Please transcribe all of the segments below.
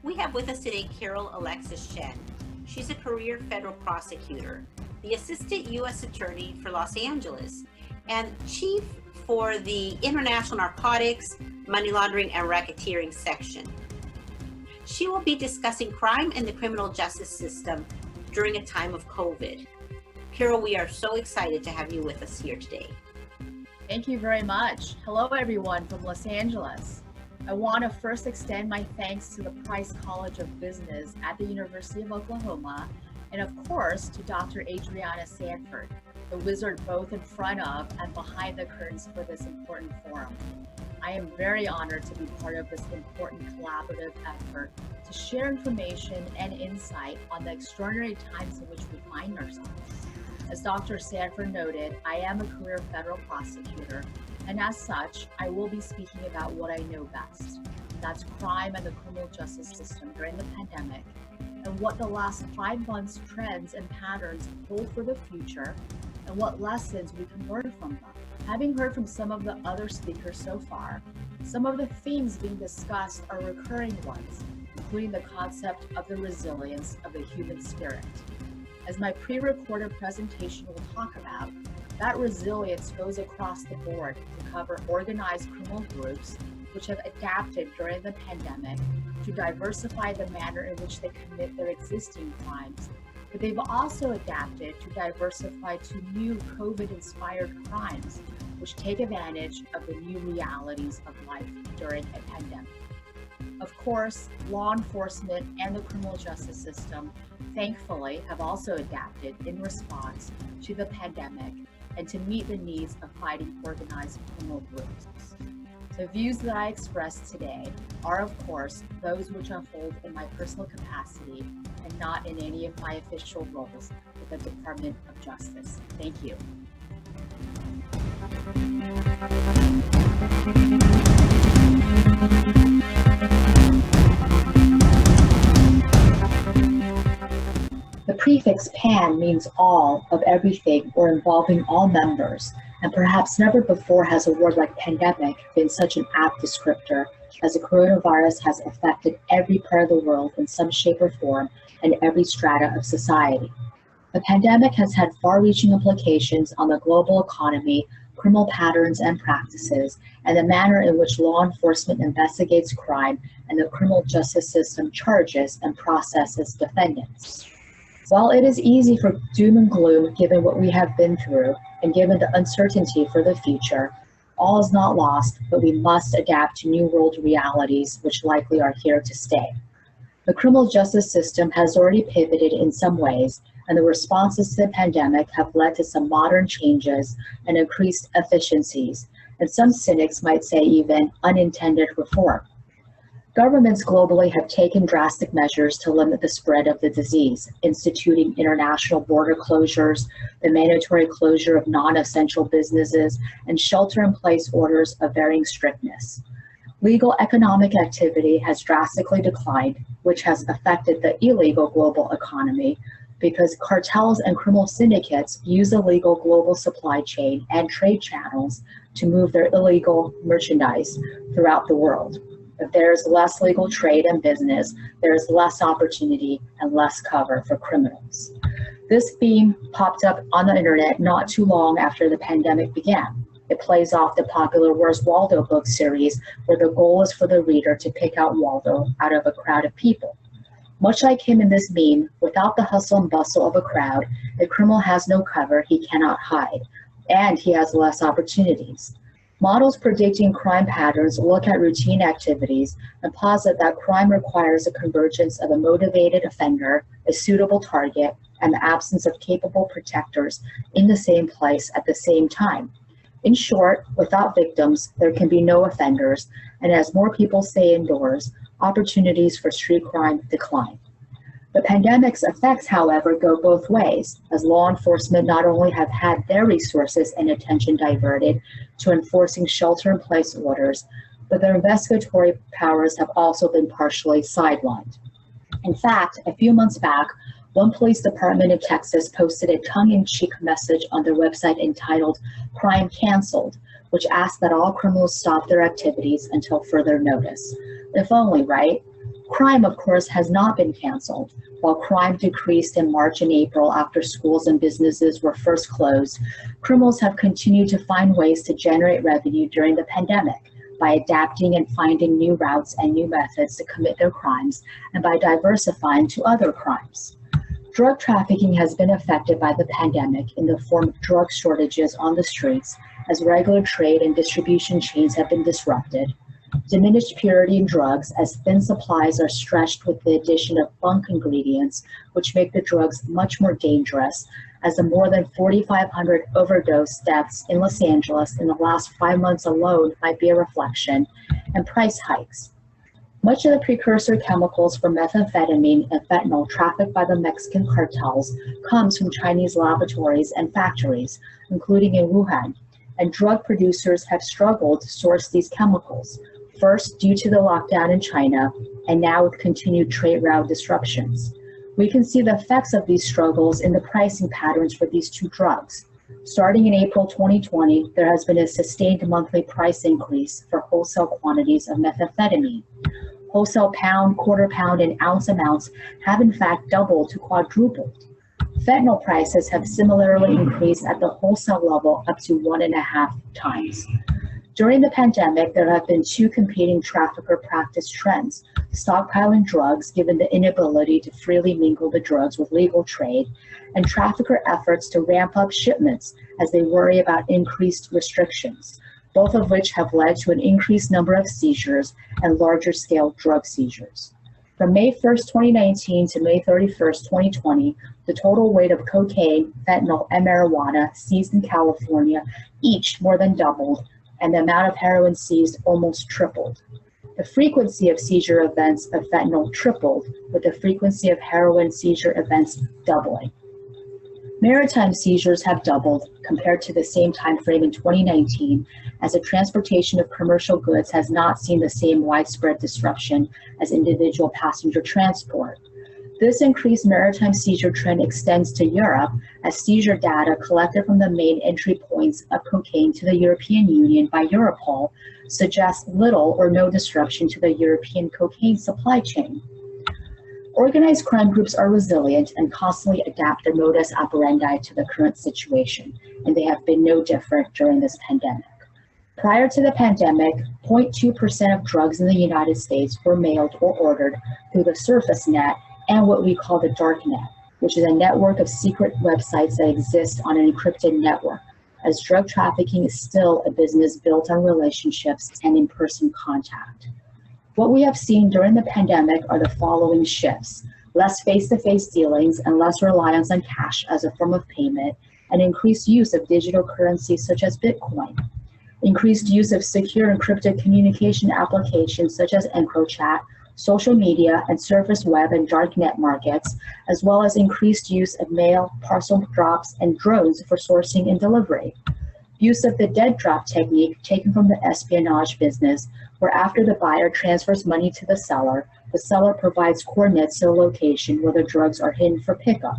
We have with us today Carol Alexis Chen. She's a career federal prosecutor, the Assistant U.S. Attorney for Los Angeles, and Chief for the International Narcotics, Money Laundering, and Racketeering Section. She will be discussing crime in the criminal justice system during a time of COVID. Carol, we are so excited to have you with us here today. Thank you very much. Hello, everyone from Los Angeles. I want to first extend my thanks to the Price College of Business at the University of Oklahoma, and of course to Dr. Adriana Sanford, the wizard both in front of and behind the curtains for this important forum. I am very honored to be part of this important collaborative effort to share information and insight on the extraordinary times in which we find ourselves. As Dr. Sanford noted, I am a career federal prosecutor, and as such, I will be speaking about what I know best. That's crime and the criminal justice system during the pandemic, and what the last 5 months' trends and patterns hold for the future, and what lessons we can learn from them. Having heard from some of the other speakers so far, some of the themes being discussed are recurring ones, including the concept of the resilience of the human spirit. As my pre-recorded presentation will talk about, that resilience goes across the board to cover organized criminal groups which have adapted during the pandemic to diversify the manner in which they commit their existing crimes, but they've also adapted to diversify to new COVID-inspired crimes which take advantage of the new realities of life during a pandemic. Of course, law enforcement and the criminal justice system, thankfully, have also adapted in response to the pandemic and to meet the needs of fighting organized criminal groups. The views that I express today are, of course, those which unfold in my personal capacity and not in any of my official roles with the Department of Justice. Thank you. The prefix pan means all of everything or involving all members, and perhaps never before has a word like pandemic been such an apt descriptor, as the coronavirus has affected every part of the world in some shape or form and every strata of society. The pandemic has had far-reaching implications on the global economy, criminal patterns and practices, and the manner in which law enforcement investigates crime and the criminal justice system charges and processes defendants. While it is easy for doom and gloom given what we have been through and given the uncertainty for the future, all is not lost, but we must adapt to new world realities which likely are here to stay. The criminal justice system has already pivoted in some ways, and the responses to the pandemic have led to some modern changes and increased efficiencies, and some cynics might say even unintended reform. Governments globally have taken drastic measures to limit the spread of the disease, instituting international border closures, the mandatory closure of non-essential businesses, and shelter-in-place orders of varying strictness. Legal economic activity has drastically declined, which has affected the illegal global economy because cartels and criminal syndicates use the legal global supply chain and trade channels to move their illegal merchandise throughout the world. If there is less legal trade and business, there is less opportunity and less cover for criminals. This theme popped up on the internet not too long after the pandemic began. It plays off the popular Where's Waldo book series, where the goal is for the reader to pick out Waldo out of a crowd of people. Much like him in this meme, without the hustle and bustle of a crowd, a criminal has no cover he cannot hide, and he has less opportunities. Models predicting crime patterns look at routine activities and posit that crime requires a convergence of a motivated offender, a suitable target, and the absence of capable protectors in the same place at the same time. In short, without victims, there can be no offenders, and as more people stay indoors, opportunities for street crime decline. The pandemic's effects, however, go both ways, as law enforcement not only have had their resources and attention diverted to enforcing shelter-in-place orders, but their investigatory powers have also been partially sidelined. In fact, a few months back, one police department in Texas posted a tongue-in-cheek message on their website entitled "Crime Canceled," which asked that all criminals stop their activities until further notice. If only, right? Crime, of course, has not been canceled. While crime decreased in March and April after schools and businesses were first closed, criminals have continued to find ways to generate revenue during the pandemic by adapting and finding new routes and new methods to commit their crimes, and by diversifying to other crimes. Drug trafficking has been affected by the pandemic in the form of drug shortages on the streets, as regular trade and distribution chains have been disrupted, diminished purity in drugs as thin supplies are stretched with the addition of bunk ingredients, which make the drugs much more dangerous, as the more than 4,500 overdose deaths in Los Angeles in the last 5 months alone might be a reflection, and price hikes. Much of the precursor chemicals for methamphetamine and fentanyl trafficked by the Mexican cartels comes from Chinese laboratories and factories, including in Wuhan, and drug producers have struggled to source these chemicals, first due to the lockdown in China, and now with continued trade route disruptions. We can see the effects of these struggles in the pricing patterns for these two drugs. Starting in April 2020, there has been a sustained monthly price increase for wholesale quantities of methamphetamine. Wholesale pound, quarter pound, and ounce amounts have in fact doubled to quadrupled. Fentanyl prices have similarly increased at the wholesale level up to 1.5 times. During the pandemic, there have been two competing trafficker practice trends: stockpiling drugs given the inability to freely mingle the drugs with legal trade, and trafficker efforts to ramp up shipments as they worry about increased restrictions, both of which have led to an increased number of seizures and larger scale drug seizures. From May 1st, 2019 to May 31st, 2020, the total weight of cocaine, fentanyl, and marijuana seized in California each more than doubled, and the amount of heroin seized almost tripled. The frequency of seizure events of fentanyl tripled, with the frequency of heroin seizure events doubling. Maritime seizures have doubled compared to the same time frame in 2019, as the transportation of commercial goods has not seen the same widespread disruption as individual passenger transport. This increased maritime seizure trend extends to Europe, as seizure data collected from the main entry points of cocaine to the European Union by Europol suggests little or no disruption to the European cocaine supply chain. Organized crime groups are resilient and constantly adapt their modus operandi to the current situation, and they have been no different during this pandemic. Prior to the pandemic, 0.2% of drugs in the United States were mailed or ordered through the surface net and what we call the dark net, which is a network of secret websites that exist on an encrypted network, as drug trafficking is still a business built on relationships and in-person contact. What we have seen during the pandemic are the following shifts: less face-to-face dealings and less reliance on cash as a form of payment, and increased use of digital currencies such as Bitcoin. Increased use of secure encrypted communication applications such as EncroChat, social media, and surface web and darknet markets, as well as increased use of mail, parcel drops, and drones for sourcing and delivery. Use of the dead drop technique taken from the espionage business, where after the buyer transfers money to the seller provides coordinates to the location where the drugs are hidden for pickup.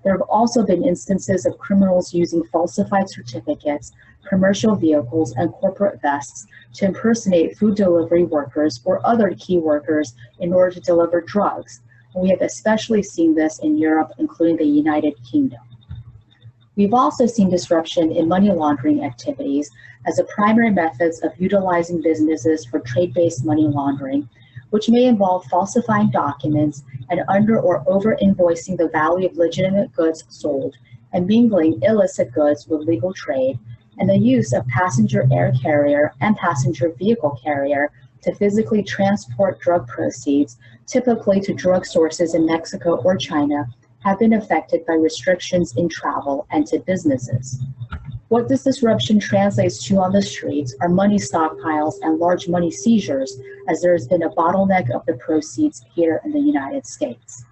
There have also been instances of criminals using falsified certificates, commercial vehicles, and corporate vests to impersonate food delivery workers or other key workers in order to deliver drugs. And we have especially seen this in Europe, including the United Kingdom. We've also seen disruption in money laundering activities as the primary methods of utilizing businesses for trade-based money laundering, which may involve falsifying documents and under or over invoicing the value of legitimate goods sold, and mingling illicit goods with legal trade, and the use of passenger air carrier and passenger vehicle carrier to physically transport drug proceeds, typically to drug sources in Mexico or China, have been affected by restrictions in travel and to businesses. What this disruption translates to on the streets are money stockpiles and large money seizures, as there has been a bottleneck of the proceeds here in the United States.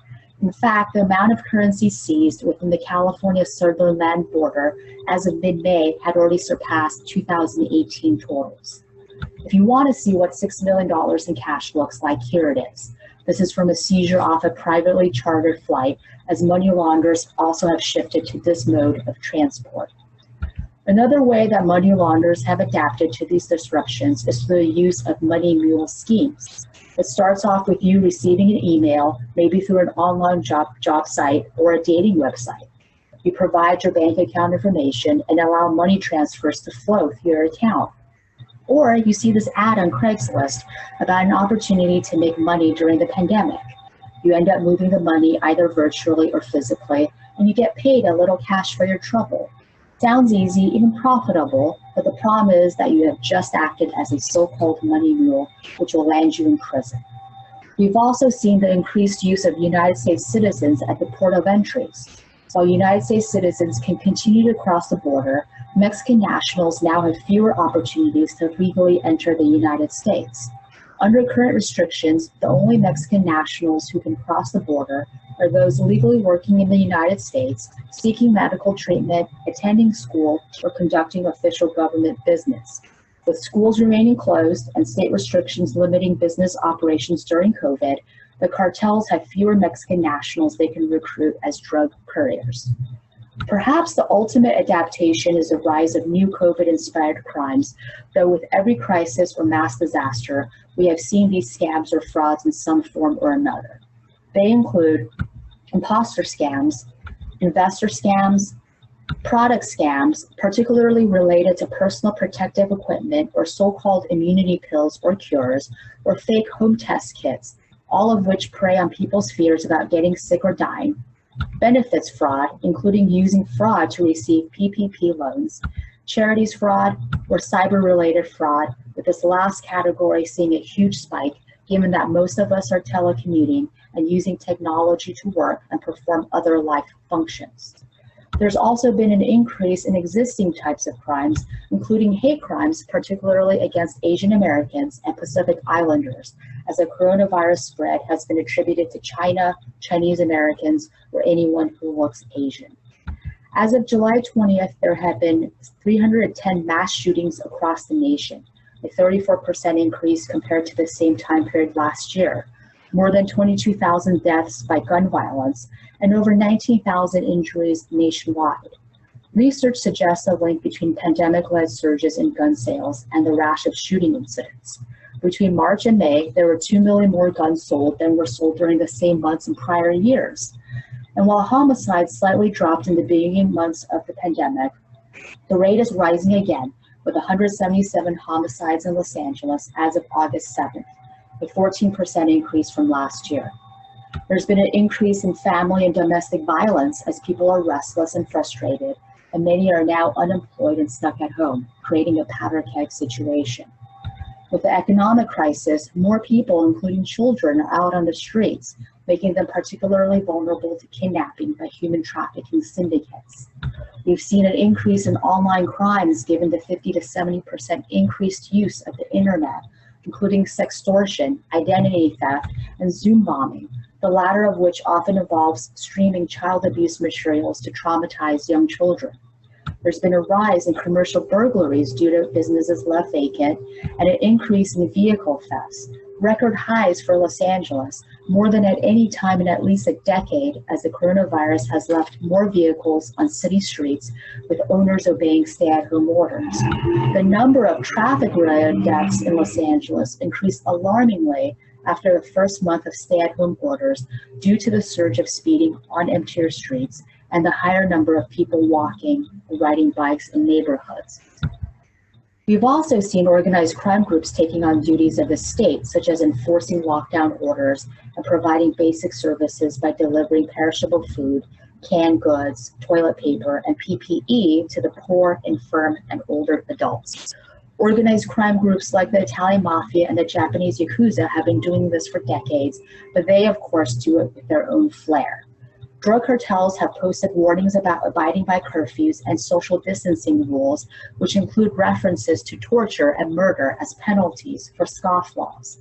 In fact, the amount of currency seized within the California southern land border as of mid-May had already surpassed 2018 totals. If you want to see what $6 million in cash looks like, here it is. This is from a seizure off a privately chartered flight, as money launderers also have shifted to this mode of transport. Another way that money launderers have adapted to these disruptions is through the use of money mule schemes. It starts off with you receiving an email, maybe through an online job site or a dating website. You provide your bank account information and allow money transfers to flow through your account. Or you see this ad on Craigslist about an opportunity to make money during the pandemic. You end up moving the money either virtually or physically, and you get paid a little cash for your trouble. Sounds easy, even profitable, but the problem is that you have just acted as a so-called money mule, which will land you in prison. We've also seen the increased use of United States citizens at the port of entries. While United States citizens can continue to cross the border, Mexican nationals now have fewer opportunities to legally enter the United States. Under current restrictions, the only Mexican nationals who can cross the border are those legally working in the United States, seeking medical treatment, attending school, or conducting official government business. With schools remaining closed and state restrictions limiting business operations during COVID, the cartels have fewer Mexican nationals they can recruit as drug couriers. Perhaps the ultimate adaptation is the rise of new COVID-inspired crimes, though with every crisis or mass disaster, we have seen these scams or frauds in some form or another. They include imposter scams, investor scams, product scams, particularly related to personal protective equipment or so-called immunity pills or cures, or fake home test kits, all of which prey on people's fears about getting sick or dying. Benefits fraud, including using fraud to receive PPP loans, charities fraud, or cyber-related fraud, with this last category seeing a huge spike given that most of us are telecommuting and using technology to work and perform other life functions. There's also been an increase in existing types of crimes, including hate crimes, particularly against Asian Americans and Pacific Islanders, as the coronavirus spread has been attributed to China, Chinese Americans, or anyone who looks Asian. As of July 20th, there have been 310 mass shootings across the nation, a 34% increase compared to the same time period last year, more than 22,000 deaths by gun violence, and over 19,000 injuries nationwide. Research suggests a link between pandemic-led surges in gun sales and the rash of shooting incidents. Between March and May, there were 2 million more guns sold than were sold during the same months in prior years. And while homicides slightly dropped in the beginning months of the pandemic, the rate is rising again, with 177 homicides in Los Angeles as of August 7th, a 14% increase from last year. There's been an increase in family and domestic violence as people are restless and frustrated, and many are now unemployed and stuck at home, creating a powder keg situation. With the economic crisis, more people, including children, are out on the streets, making them particularly vulnerable to kidnapping by human trafficking syndicates. We've seen an increase in online crimes given the 50 to 70% increased use of the internet, including sextortion, identity theft, and Zoom bombing, the latter of which often involves streaming child abuse materials to traumatize young children. There's been a rise in commercial burglaries due to businesses left vacant, and an increase in vehicle thefts, record highs for Los Angeles, more than at any time in at least a decade, as the coronavirus has left more vehicles on city streets, with owners obeying stay-at-home orders. The number of traffic-related deaths in Los Angeles increased alarmingly after the first month of stay-at-home orders due to the surge of speeding on emptier streets and the higher number of people walking and riding bikes in neighborhoods. We've also seen organized crime groups taking on duties of the state, such as enforcing lockdown orders and providing basic services by delivering perishable food, canned goods, toilet paper, and PPE to the poor, infirm, and older adults. Organized crime groups like the Italian Mafia and the Japanese Yakuza have been doing this for decades, but they, of course, do it with their own flair. Drug cartels have posted warnings about abiding by curfews and social distancing rules, which include references to torture and murder as penalties for scofflaws.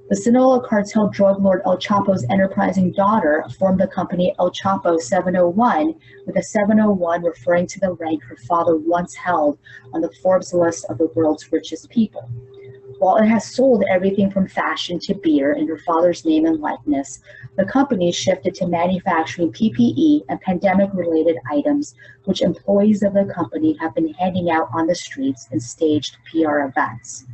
The Sinaloa cartel drug lord El Chapo's enterprising daughter formed the company El Chapo 701, with a 701 referring to the rank her father once held on the Forbes list of the world's richest people. While it has sold everything from fashion to beer in her father's name and likeness, the company shifted to manufacturing PPE and pandemic-related items, which employees of the company have been handing out on the streets in staged PR events.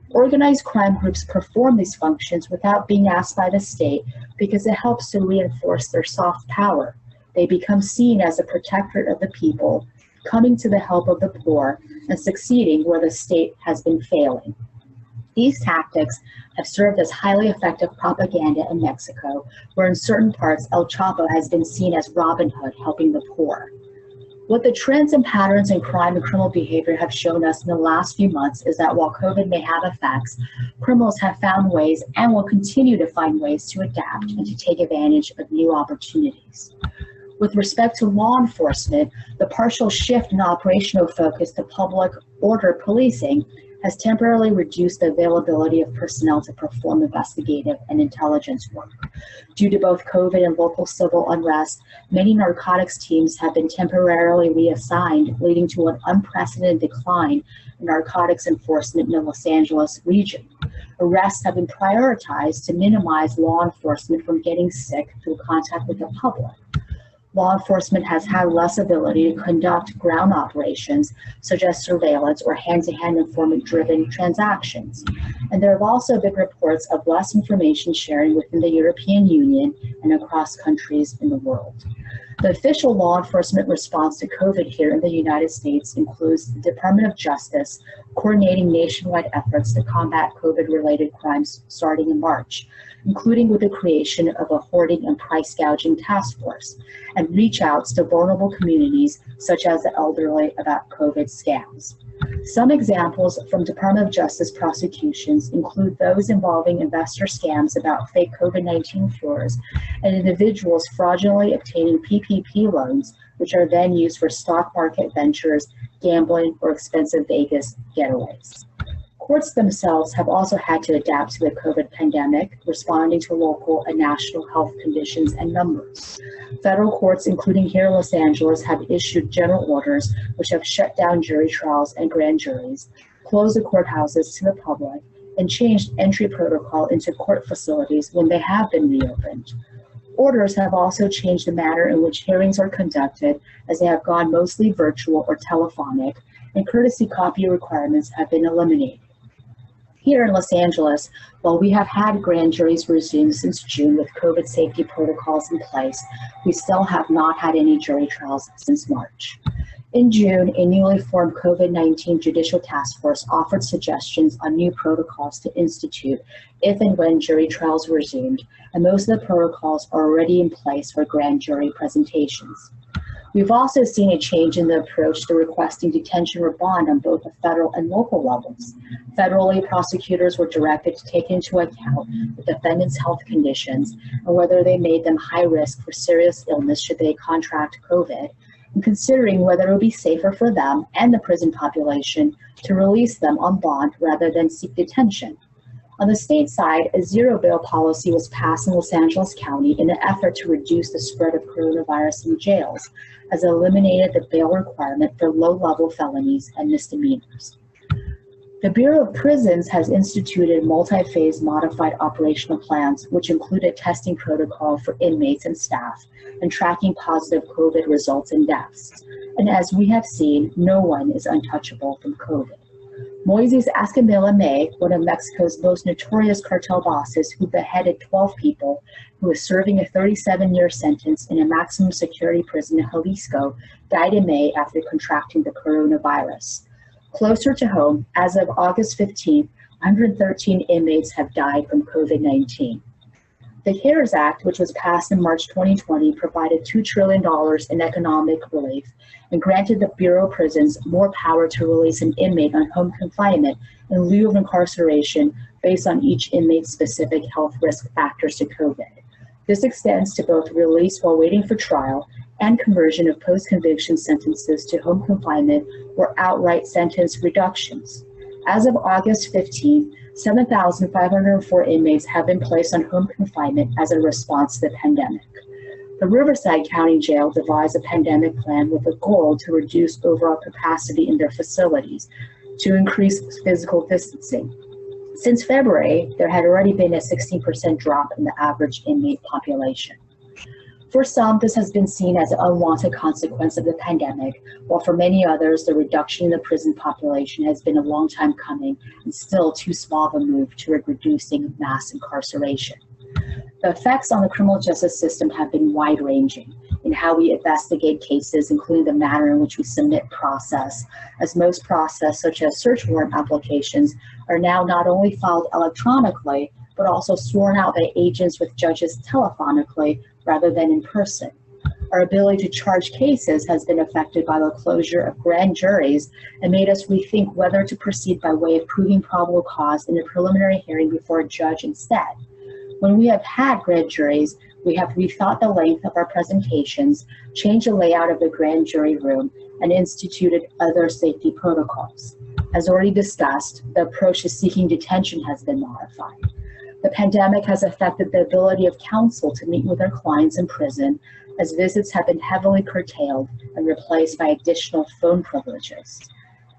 Organized crime groups perform these functions without being asked by the state because it helps to reinforce their soft power. They become seen as a protectorate of the people, coming to the help of the poor and succeeding where the state has been failing. These tactics have served as highly effective propaganda in Mexico, where in certain parts El Chapo has been seen as Robin Hood helping the poor. What the trends and patterns in crime and criminal behavior have shown us in the last few months is that while COVID may have effects, criminals have found ways and will continue to find ways to adapt and to take advantage of new opportunities. With respect to law enforcement, the partial shift in operational focus to public order policing has temporarily reduced the availability of personnel to perform investigative and intelligence work. Due to both COVID and local civil unrest, many narcotics teams have been temporarily reassigned, leading to an unprecedented decline in narcotics enforcement in the Los Angeles region. Arrests have been prioritized to minimize law enforcement from getting sick through contact with the public. Law enforcement has had less ability to conduct ground operations, such as surveillance or hand-to-hand informant-driven transactions. And there have also been reports of less information sharing within the European Union and across countries in the world. The official law enforcement response to COVID here in the United States includes the Department of Justice coordinating nationwide efforts to combat COVID-related crimes starting in March, including with the creation of a hoarding and price gouging task force, and reach outs to vulnerable communities such as the elderly about COVID scams. Some examples from Department of Justice prosecutions include those involving investor scams about fake COVID-19 cures and individuals fraudulently obtaining PPP loans, which are then used for stock market ventures, gambling, or expensive Vegas getaways. Courts themselves have also had to adapt to the COVID pandemic, responding to local and national health conditions and numbers. Federal courts, including here in Los Angeles, have issued general orders which have shut down jury trials and grand juries, closed the courthouses to the public, and changed entry protocol into court facilities when they have been reopened. Orders have also changed the manner in which hearings are conducted, as they have gone mostly virtual or telephonic, and courtesy copy requirements have been eliminated. Here in Los Angeles, while we have had grand juries resume since June with COVID safety protocols in place, we still have not had any jury trials since March. In June, a newly formed COVID-19 Judicial Task Force offered suggestions on new protocols to institute if and when jury trials resumed, and most of the protocols are already in place for grand jury presentations. We've also seen a change in the approach to requesting detention or bond on both the federal and local levels. Federally, prosecutors were directed to take into account the defendant's health conditions and whether they made them high risk for serious illness should they contract COVID, and considering whether it would be safer for them and the prison population to release them on bond rather than seek detention. On the state side, a zero bail policy was passed in Los Angeles County in an effort to reduce the spread of coronavirus in jails, as it eliminated the bail requirement for low-level felonies and misdemeanors. The Bureau of Prisons has instituted multi-phase modified operational plans, which include a testing protocol for inmates and staff and tracking positive COVID results and deaths. And as we have seen, no one is untouchable from COVID. Moises Escamilla, one of Mexico's most notorious cartel bosses who beheaded 12 people, who was serving a 37-year sentence in a maximum security prison in Jalisco, died in May after contracting the coronavirus. Closer to home, as of August 15th, 113 inmates have died from COVID-19. The CARES Act, which was passed in March 2020, provided $2 trillion in economic relief and granted the Bureau of Prisons more power to release an inmate on home confinement in lieu of incarceration based on each inmate's specific health risk factors to COVID. This extends to both release while waiting for trial and conversion of post-conviction sentences to home confinement or outright sentence reductions. As of August 15th, 7,504 inmates have been placed on home confinement as a response to the pandemic. The Riverside County Jail devised a pandemic plan with a goal to reduce overall capacity in their facilities to increase physical distancing. Since February, there had already been a 16% drop in the average inmate population. For some, this has been seen as an unwanted consequence of the pandemic, while for many others, the reduction in the prison population has been a long time coming and still too small of a move toward reducing mass incarceration. The effects on the criminal justice system have been wide-ranging in how we investigate cases, including the manner in which we submit process, as most process, such as search warrant applications, are now not only filed electronically, but also sworn out by agents with judges telephonically rather than in person. Our ability to charge cases has been affected by the closure of grand juries and made us rethink whether to proceed by way of proving probable cause in a preliminary hearing before a judge instead. When we have had grand juries, we have rethought the length of our presentations, changed the layout of the grand jury room, and instituted other safety protocols. As already discussed, the approach to seeking detention has been modified. The pandemic has affected the ability of counsel to meet with their clients in prison, as visits have been heavily curtailed and replaced by additional phone privileges.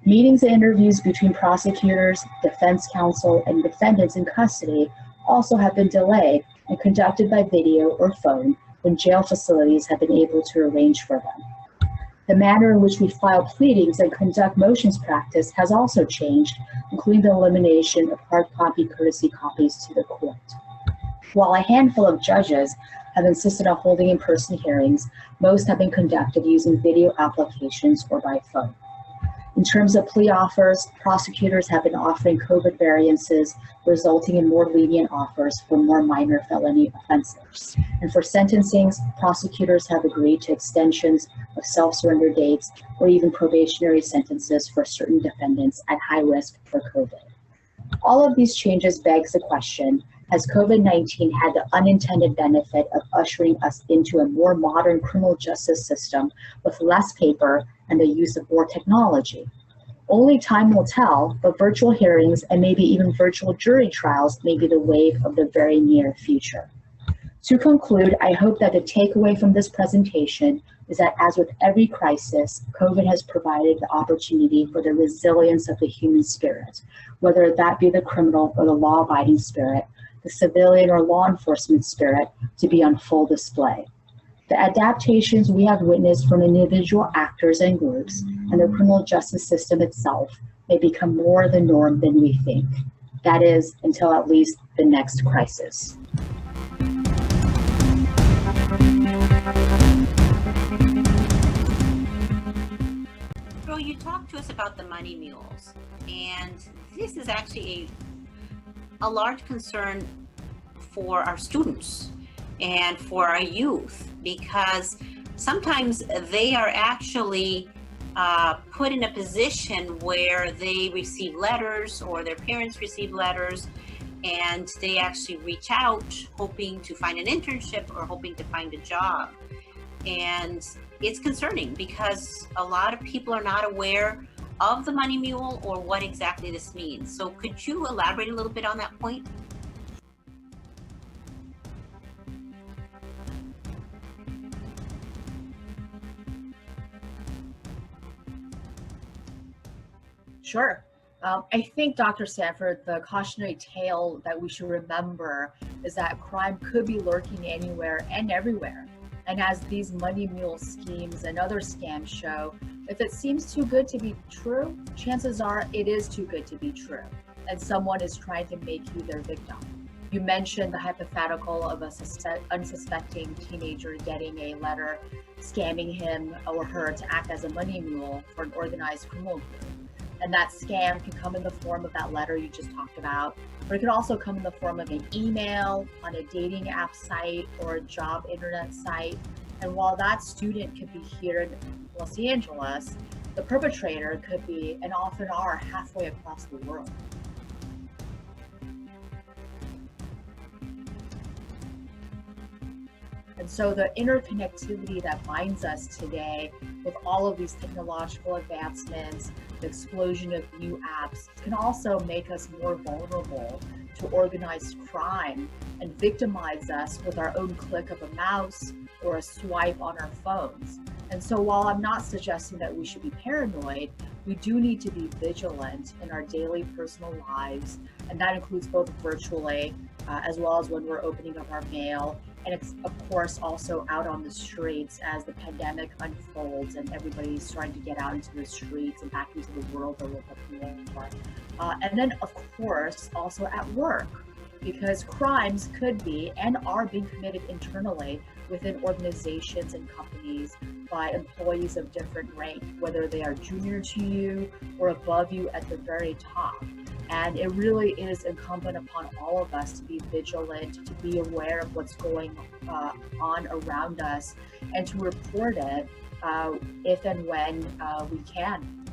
Meetings and interviews between prosecutors, defense counsel, and defendants in custody also have been delayed and conducted by video or phone when jail facilities have been able to arrange for them. The manner in which we file pleadings and conduct motions practice has also changed, including the elimination of hard copy courtesy copies to the court. While a handful of judges have insisted on holding in-person hearings, most have been conducted using video applications or by phone. In terms of plea offers, prosecutors have been offering COVID variances, resulting in more lenient offers for more minor felony offenses. And for sentencings, prosecutors have agreed to extensions of self-surrender dates or even probationary sentences for certain defendants at high risk for COVID. All of these changes begs the question, has COVID-19 had the unintended benefit of ushering us into a more modern criminal justice system with less paper and the use of more technology? Only time will tell, but virtual hearings and maybe even virtual jury trials may be the wave of the very near future. To conclude, I hope that the takeaway from this presentation is that as with every crisis, COVID has provided the opportunity for the resilience of the human spirit, whether that be the criminal or the law-abiding spirit, the civilian or law enforcement spirit, to be on full display. The adaptations we have witnessed from individual actors and groups and the criminal justice system itself may become more the norm than we think. That is, until at least the next crisis. So you talked to us about the money mules, and this is actually a large concern for our students and for our youth, because sometimes they are actually put in a position where they receive letters or their parents receive letters, and they actually reach out hoping to find an internship or hoping to find a job. And it's concerning because a lot of people are not aware of the money mule or what exactly this means. So could you elaborate a little bit on that point? Sure. I think, Dr. Sanford, the cautionary tale that we should remember is that crime could be lurking anywhere and everywhere. And as these money mule schemes and other scams show, if it seems too good to be true, chances are it is too good to be true, and someone is trying to make you their victim. You mentioned the hypothetical of an unsuspecting teenager getting a letter scamming him or her to act as a money mule for an organized criminal group. And that scam can come in the form of that letter you just talked about, but it could also come in the form of an email on a dating app site or a job internet site. And while that student could be here in Los Angeles, the perpetrator could be, and often are, halfway across the world. And so the interconnectivity that binds us today with all of these technological advancements, the explosion of new apps, can also make us more vulnerable to organized crime and victimize us with our own click of a mouse or a swipe on our phones. And so while I'm not suggesting that we should be paranoid, we do need to be vigilant in our daily personal lives, and that includes both virtually as well as when we're opening up our mail, and it's of course also out on the streets as the pandemic unfolds and everybody's trying to get out into the streets and back into the world a little bit more. And then of course also at work, because crimes could be and are being committed internally within organizations and companies by employees of different rank, whether they are junior to you or above you at the very top. And it really is incumbent upon all of us to be vigilant, to be aware of what's going on around us, and to report it if and when we can.